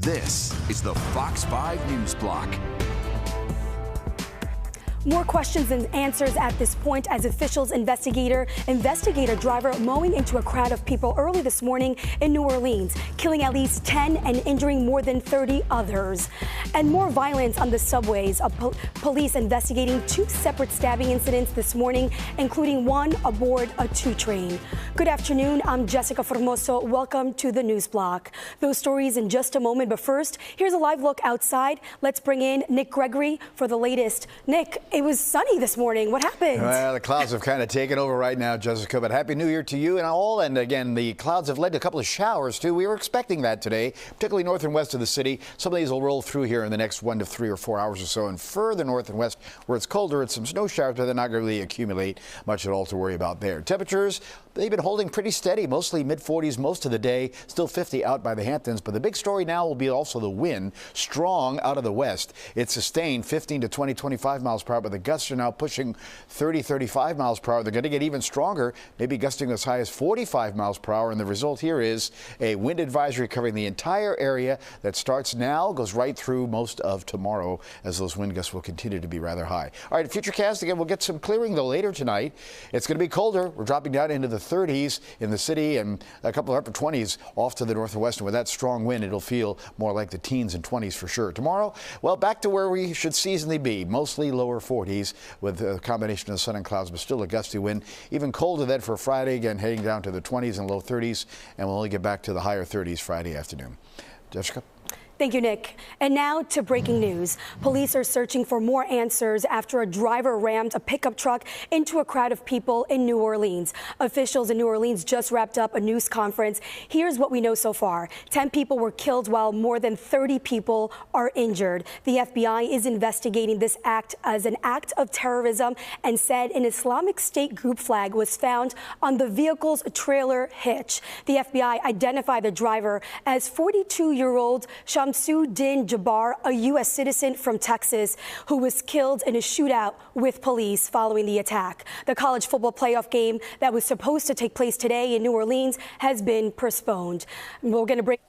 This is the Fox 5 News Block. More questions and answers at this point as officials investigate a driver mowing into a crowd of people early this morning in New Orleans, killing at least 10 and injuring more than 30 others. And more violence on the subways. Police investigating 2 separate stabbing incidents this morning, including one aboard a 2 train. Good afternoon. I'm Jessica Formoso. Welcome to the News Block. Those stories in just a moment, but first, here's a live look outside. Let's bring in Nick Gregory for the latest. Nick, it was sunny this morning. What happened? Well, the clouds have kind of taken over right now, Jessica, but Happy New Year to you and all. And again, the clouds have led to a couple of showers, too. We were expecting that today, particularly north and west of the city. Some of these will roll through here in the next 1 to 3 or 4 hours or so. And further north and west, where it's colder, it's some snow showers, but they're not going to really accumulate much at all to worry about there. Temperatures, they've been holding pretty steady, mostly mid-40s most of the day, still 50 out by the Hamptons. But the big story now will be also the wind, strong out of the west. It's sustained 15 to 20, 25 miles per hour, but the gusts are now pushing 30, 35 miles per hour. They're going to get even stronger, maybe gusting as high as 45 miles per hour. And the result here is a wind advisory covering the entire area that starts now, goes right through most of tomorrow, as those wind gusts will continue to be rather high. All right, Futurecast, again, we'll get some clearing, though, later tonight. It's going to be colder. We're dropping down into the 30s in the city and a couple of upper 20s off to the north and west. And with that strong wind, it'll feel more like the teens and 20s for sure. Tomorrow, well, back to where we should seasonally be, mostly lower 40s with a combination of sun and clouds, but still a gusty wind. Even colder then for Friday, again, heading down to the 20s and low 30s, and we'll only get back to the higher 30s Friday afternoon. Jessica? Thank you, Nick. And now to breaking news. Police are searching for more answers after a driver rammed a pickup truck into a crowd of people in New Orleans. Officials in New Orleans just wrapped up a news conference. Here's what we know so far. 10 people were killed while more than 30 people are injured. The FBI is investigating this act as an act of terrorism and said an Islamic State group flag was found on the vehicle's trailer hitch. The FBI identified the driver as 42-year-old Shamsuddin Jabbar, a U.S. citizen from Texas, who was killed in a shootout with police following the attack. The college football playoff game that was supposed to take place today in New Orleans has been postponed. We're going to bring.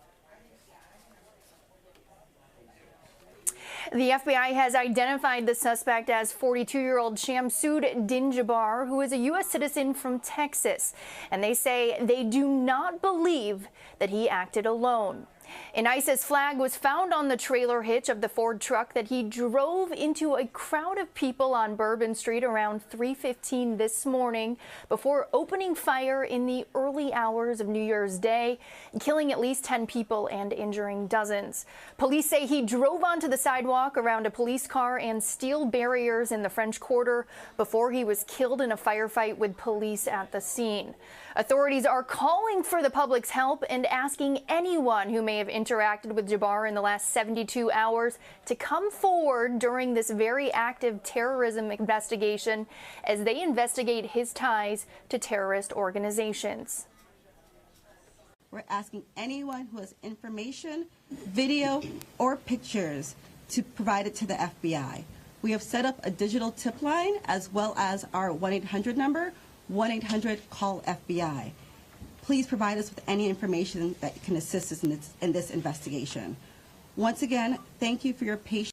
The FBI has identified the suspect as 42-year-old Shamsuddin Jabbar, who is a U.S. citizen from Texas. And they say they do not believe that he acted alone. An ISIS flag was found on the trailer hitch of the Ford truck that he drove into a crowd of people on Bourbon Street around 3:15 this morning before opening fire in the early hours of New Year's Day, killing at least 10 people and injuring dozens. Police say he drove onto the sidewalk around a police car and steel barriers in the French Quarter before he was killed in a firefight with police at the scene. Authorities are calling for the public's help and asking anyone who may have interacted with Jabbar in the last 72 hours to come forward during this very active terrorism investigation as they investigate his ties to terrorist organizations. We're asking anyone who has information, video, or pictures to provide it to the FBI. We have set up a digital tip line as well as our 1-800 number, 1-800-CALL-FBI. Please provide us with any information that can assist us in this investigation. Once again, thank you for your patience.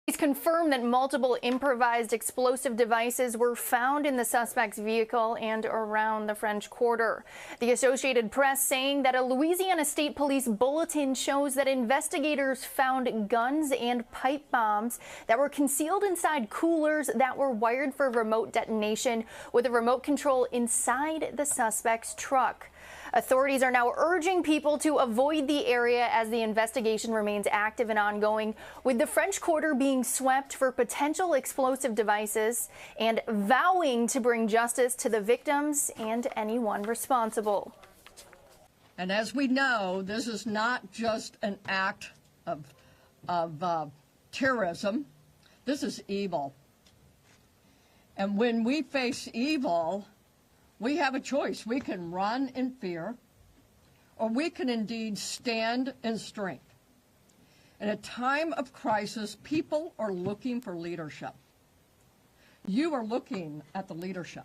Police confirmed that multiple improvised explosive devices were found in the suspect's vehicle and around the French Quarter. The Associated Press saying that a Louisiana State Police bulletin shows that investigators found guns and pipe bombs that were concealed inside coolers that were wired for remote detonation with a remote control inside the suspect's truck. Authorities are now urging people to avoid the area as the investigation remains active and ongoing, with the French Quarter being swept for potential explosive devices and vowing to bring justice to the victims and anyone responsible. And as we know, this is not just an act of terrorism. This is evil. And when we face evil, we have a choice. We can run in fear, or we can indeed stand in strength. In a time of crisis, people are looking for leadership. You are looking at the leadership.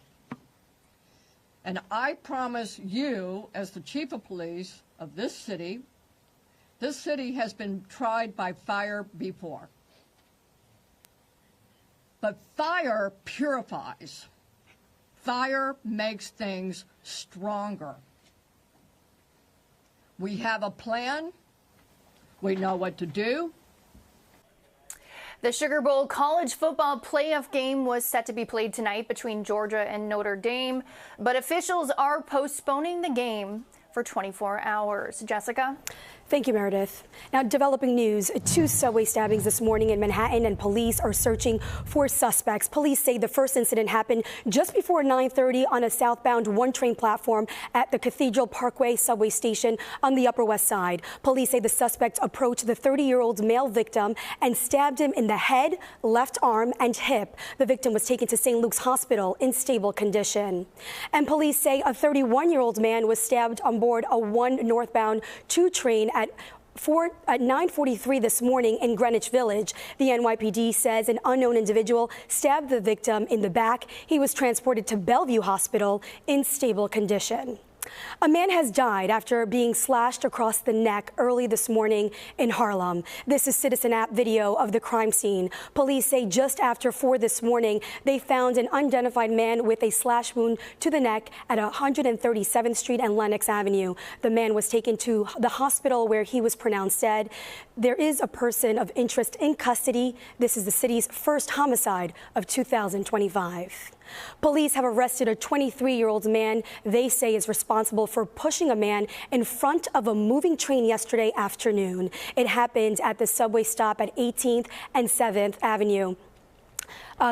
And I promise you, as the chief of police of this city, This city has been tried by fire before. But fire purifies. Fire makes things stronger. We have a plan. We know what to do. The Sugar Bowl college football playoff game was set to be played tonight between Georgia and Notre Dame, but officials are postponing the game for 24 hours. Jessica? Thank you, Meredith. Now, developing news, 2 subway stabbings this morning in Manhattan, and police are searching for suspects. Police say the first incident happened just before 9:30 on a southbound one-train platform at the Cathedral Parkway subway station on the Upper West Side. Police say the suspect approached the 30-year-old male victim and stabbed him in the head, left arm, and hip. The victim was taken to St. Luke's Hospital in stable condition. And police say a 31-year-old man was stabbed on board a 1 northbound 2 train at 9:43 this morning in Greenwich Village. The NYPD says an unknown individual stabbed the victim in the back. He was transported to Bellevue Hospital in stable condition. A man has died after being slashed across the neck early this morning in Harlem. This is Citizen App video of the crime scene. Police say just after 4 this morning, they found an unidentified man with a slash wound to the neck at 137th Street and Lenox Avenue. The man was taken to the hospital where he was pronounced dead. There is a person of interest in custody. This is the city's first homicide of 2025. Police have arrested a 23-year-old man they say is responsible for pushing a man in front of a moving train yesterday afternoon. It happened at the subway stop at 18th and 7th Avenue.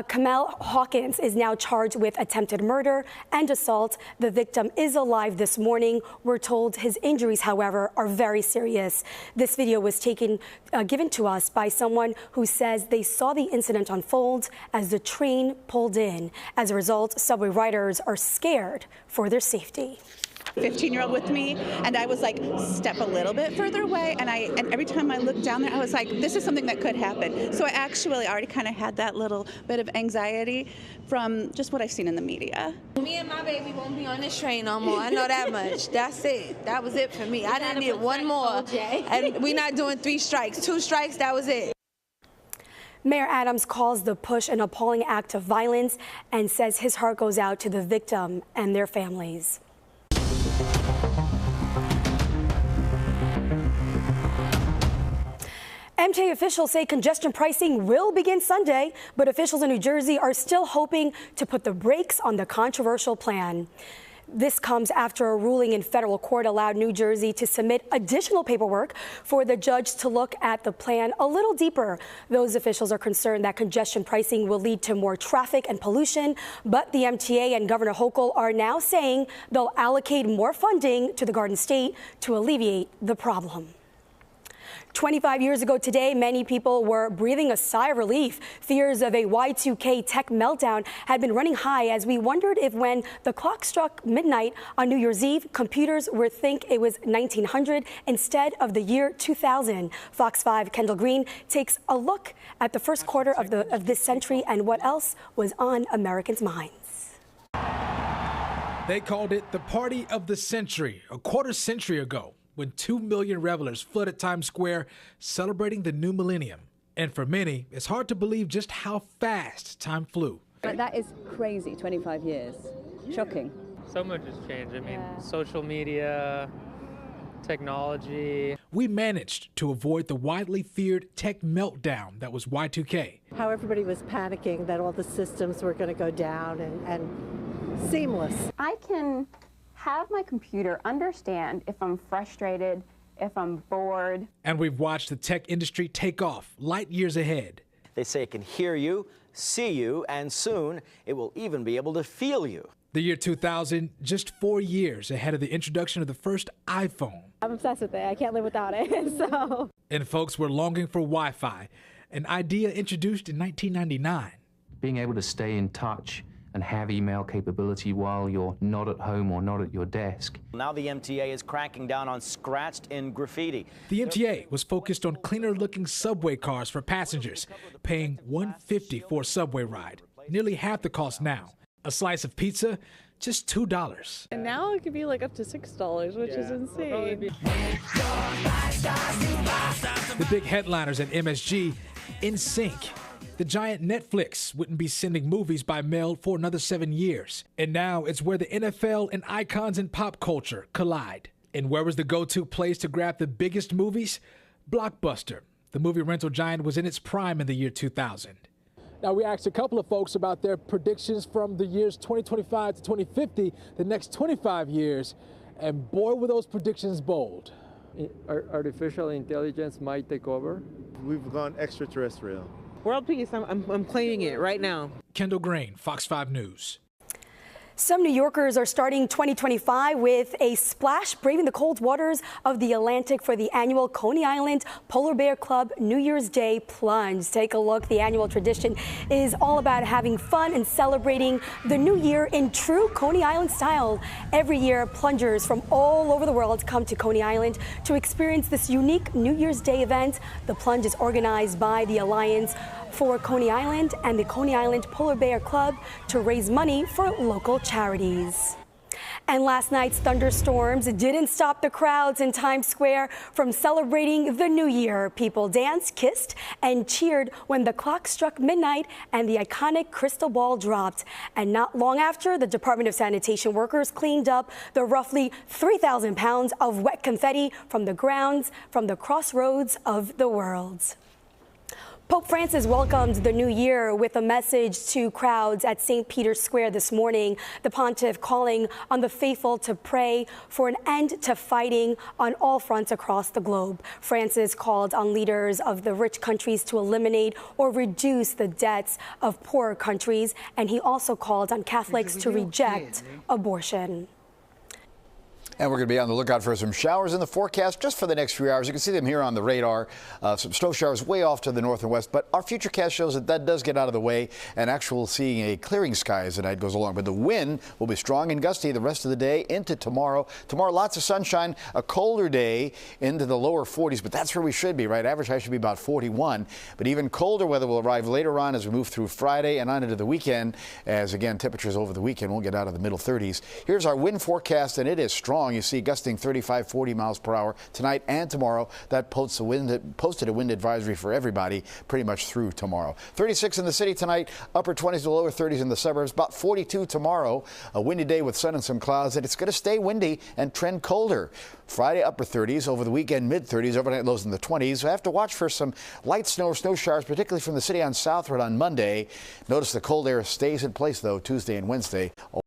Kamal Hawkins is now charged with attempted murder and assault. The victim is alive this morning. We're told his injuries, however, are very serious. This video was given to us by someone who says they saw the incident unfold as the train pulled in. As a result, subway riders are scared for their safety. 15-year-old with me, and I was like, step a little bit further away, and every time I looked down there, I was like, this is something that could happen. So I actually already kind of had that little bit of anxiety from just what I've seen in the media. Me and my baby won't be on this train no more. I know that much. That's it. That was it for me. I didn't need one more. And we're not doing 3 strikes. 2 strikes, that was it. Mayor Adams calls the push an appalling act of violence and says his heart goes out to the victim and their families. MTA officials say congestion pricing will begin Sunday, but officials in New Jersey are still hoping to put the brakes on the controversial plan. This comes after a ruling in federal court allowed New Jersey to submit additional paperwork for the judge to look at the plan a little deeper. Those officials are concerned that congestion pricing will lead to more traffic and pollution, but the MTA and Governor Hochul are now saying they'll allocate more funding to the Garden State to alleviate the problem. 25 years ago today, many people were breathing a sigh of relief. Fears of a Y2K tech meltdown had been running high as we wondered if when the clock struck midnight on New Year's Eve, computers would think it was 1900 instead of the year 2000. Fox 5 Kendall Green takes a look at the first quarter of this century and what else was on Americans' minds. They called it the party of the century a quarter century ago, when 2 million revelers flooded Times Square celebrating the new millennium. And for many, it's hard to believe just how fast time flew. But that is crazy, 25 years. Shocking. So much has changed. I mean, social media, technology. We managed to avoid the widely feared tech meltdown that was Y2K. How everybody was panicking that all the systems were going to go down and seamless. I can have my computer understand if I'm frustrated, if I'm bored. And we've watched the tech industry take off light years ahead. They say it can hear you, see you, and soon it will even be able to feel you. The year 2000, just 4 years ahead of the introduction of the first iPhone. I'm obsessed with it. I can't live without it. So. And folks were longing for Wi-Fi, an idea introduced in 1999. Being able to stay in touch and have email capability while you're not at home or not at your desk. Now the MTA is cracking down on scratched-in graffiti. The MTA was focused on cleaner-looking subway cars for passengers, paying $1.50 for a subway ride, nearly half the cost now. A slice of pizza, just $2. And now it could be like up to $6, which is insane. The big headliners at MSG, NSYNC. The giant Netflix wouldn't be sending movies by mail for another 7 years. And now it's where the NFL and icons in pop culture collide. And where was the go-to place to grab the biggest movies? Blockbuster. The movie rental giant was in its prime in the year 2000. Now, we asked a couple of folks about their predictions from the years 2025 to 2050, the next 25 years, and boy, were those predictions bold. Artificial intelligence might take over. We've gone extraterrestrial. World peace, I'm claiming it right now. Kendall Green, Fox 5 News. Some New Yorkers are starting 2025 with a splash, braving the cold waters of the Atlantic for the annual Coney Island Polar Bear Club New Year's Day plunge. Take a look. The annual tradition is all about having fun and celebrating the new year in true Coney Island style. Every year, plungers from all over the world come to Coney Island to experience this unique New Year's Day event. The plunge is organized by the Alliance for Coney Island and the Coney Island Polar Bear Club to raise money for local charities. And last night's thunderstorms didn't stop the crowds in Times Square from celebrating the new year. People danced, kissed, and cheered when the clock struck midnight and the iconic crystal ball dropped. And not long after, the Department of Sanitation workers cleaned up the roughly 3,000 pounds of wet confetti from the grounds from the crossroads of the world. Pope Francis welcomed the new year with a message to crowds at St. Peter's Square this morning. The pontiff calling on the faithful to pray for an end to fighting on all fronts across the globe. Francis called on leaders of the rich countries to eliminate or reduce the debts of poorer countries, and he also called on Catholics to reject abortion. And we're going to be on the lookout for some showers in the forecast just for the next few hours. You can see them here on the radar. Some snow showers way off to the north and west, but our futurecast shows that does get out of the way, and actually seeing a clearing sky as the night goes along. But the wind will be strong and gusty the rest of the day into tomorrow. Tomorrow, lots of sunshine, a colder day into the lower 40s, but that's where we should be, right? Average high should be about 41. But even colder weather will arrive later on as we move through Friday and on into the weekend, as again, temperatures over the weekend won't get out of the middle 30s. Here's our wind forecast, and it is strong. You see gusting 35, 40 miles per hour tonight and tomorrow. That posted a wind advisory for everybody pretty much through tomorrow. 36 in the city tonight, upper 20s to lower 30s in the suburbs, about 42 tomorrow. A windy day with sun and some clouds, and it's going to stay windy and trend colder. Friday, upper 30s, over the weekend, mid 30s, overnight lows in the 20s. We have to watch for some light snow or snow showers, particularly from the city on southward on Monday. Notice the cold air stays in place, though, Tuesday and Wednesday.